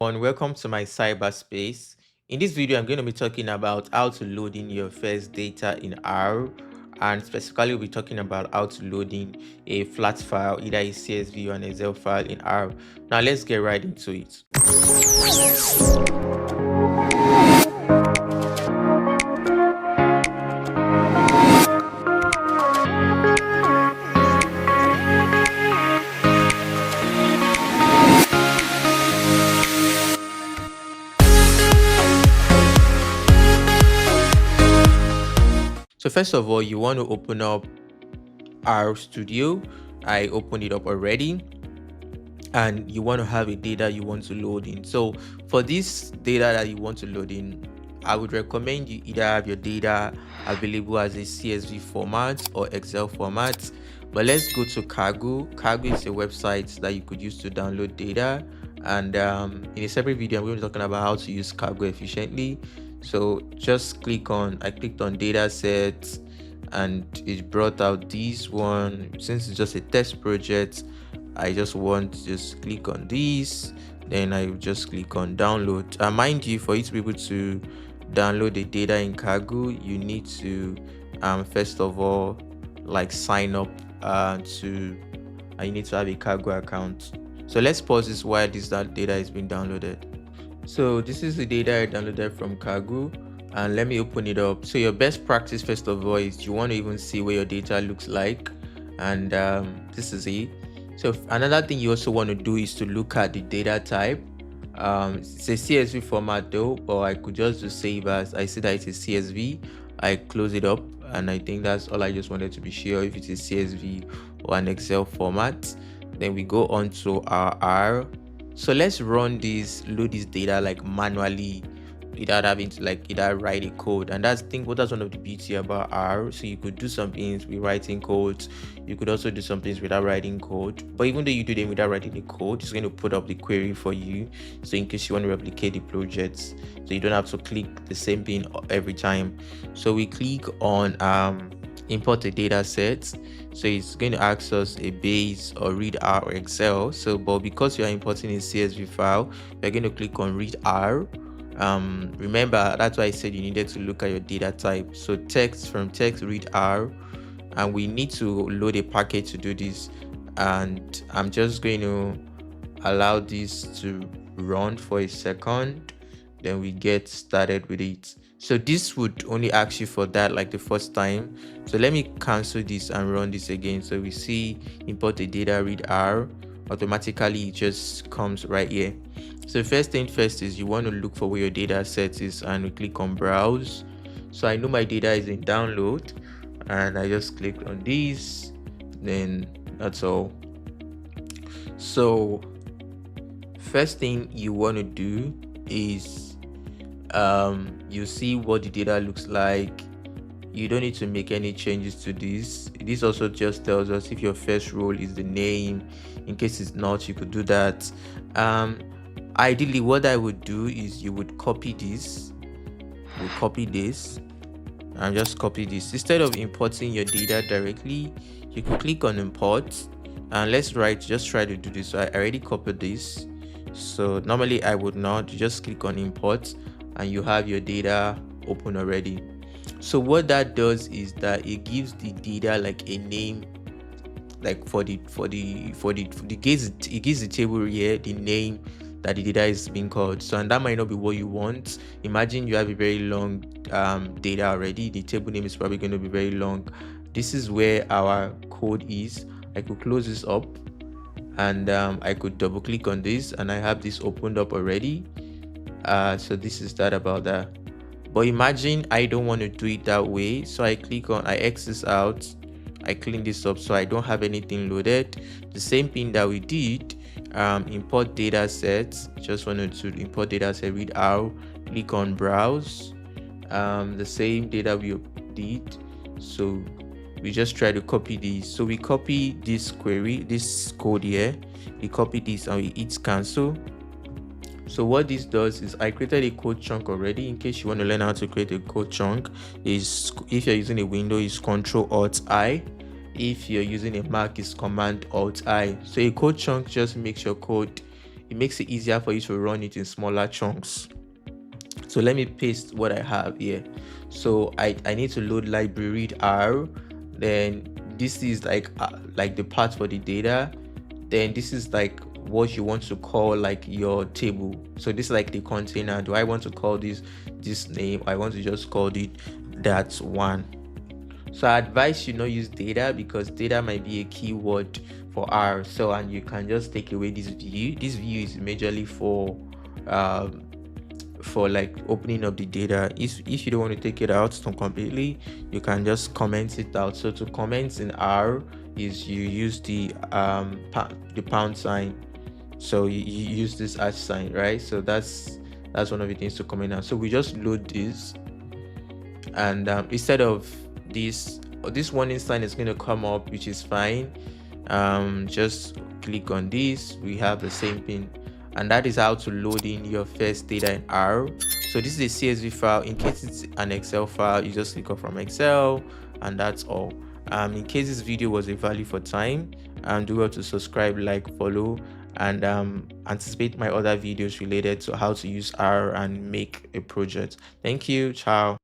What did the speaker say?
Welcome to my cyberspace. In this video, I'm going to be talking about how to load in your first data in R, and specifically we'll be talking about how to load in a flat file, either a CSV or an Excel file in R. Now let's get right into it. So first of all, you want to open up R Studio. I opened it up already, and you want to have a data you want to load in. So for this data that you want to load in, I would recommend you either have your data available as a CSV format or Excel format. But let's go to Kaggle. Kaggle is a website that you could use to download data, and in a separate video I'm going to be talking about how to use Kaggle efficiently. So just I clicked on datasets, and it brought out this one. Since it's just a test project, I just want to just click on this, then I just click on download. And mind you, for you to be able to download the data in Kaggle, you need to first of all sign up to and you need to have a Kaggle account. So let's pause this while that data is being downloaded. So this is the data I downloaded from Kaggle, and let me open it up. So your best practice first of all is you want to even see what your data looks like, and this is it. So another thing you also want to do is to look at the data type. It's a CSV format though, but I could just do save as. I see that it's a CSV. I close it up, and I think that's all. I just wanted to be sure if it's a CSV or an Excel format. Then we go on to our R. So let's run this, load this data manually, without having to either write a code. And that's one of the beauty about R. So you could do some things with writing codes, you could also do some things without writing code. But even though you do them without writing the code, it's going to put up the query for you, so in case you want to replicate the projects, so you don't have to click the same thing every time. So we click on import a data set. So it's going to ask us a base or read R or Excel. So but because you are importing a CSV file, we're going to click on read R. Remember, that's why I said you needed to look at your data type. So text read R, and we need to load a package to do this, and I'm just going to allow this to run for a second, then we get started with it. So this would only ask you for that the first time. So let me cancel this and run this again. So we see import the data read R, automatically it just comes right here. So first thing first is you want to look for where your data set is, and we click on browse. So I know my data is in download, and I just click on this, then that's all. So first thing you want to do is you see what the data looks like. You don't need to make any changes to this. This also just tells us if your first row is the name. In case it's not, you could do that. Ideally what I would do is you would copy this, and just copy this. Instead of importing your data directly, you could click on import, and just try to do this. So I already copied this, so normally I would not. Just click on import, and you have your data open already. So what that does is that it gives the data a name, for the case it gives the table here the name that the data is being called. So, and that might not be what you want. Imagine you have a very long data already. The table name is probably going to be very long. This is where our code is. I could close this up, and I could double click on this, and I have this opened up already. So this is that about that. But imagine I don't want to do it that way, so I X this out, I clean this up so I don't have anything loaded. The same thing that we did, import data sets. Just wanted to import data set read R, click on browse. The same data we did, so we just try to copy this. So we copy this code here, we copy this, and we hit cancel. So what this does is I created a code chunk already. In case you want to learn how to create a code chunk, is if you're using a window is Control-Alt-I, if you're using a Mac is Command-Alt-I. So a code chunk just makes your code it makes it easier for you to run it in smaller chunks. So let me paste what I have here. So I need to load library read R. Then this is like the part for the data. Then this is like what you want to call like your table. So this is like the container. Do I want to call this name? I want to just call it that one. So I advise you not use data, because data might be a keyword for R. So, and you can just take away this view. This view is majorly for like opening up the data. If you don't want to take it out completely, you can just comment it out. So to comment in R is you use the pound sign. So you use this # sign, right? So that's one of the things to comment on. So we just load this, and instead of this warning sign is going to come up, which is fine. Just click on this. We have the same thing, and that is how to load in your first data in R. So this is a CSV file. In case it's an Excel file, you just click up from Excel, and that's all. In case this video was a value for time, do well to subscribe, like, follow, and anticipate my other videos related to how to use R and make a project. Thank you. Ciao.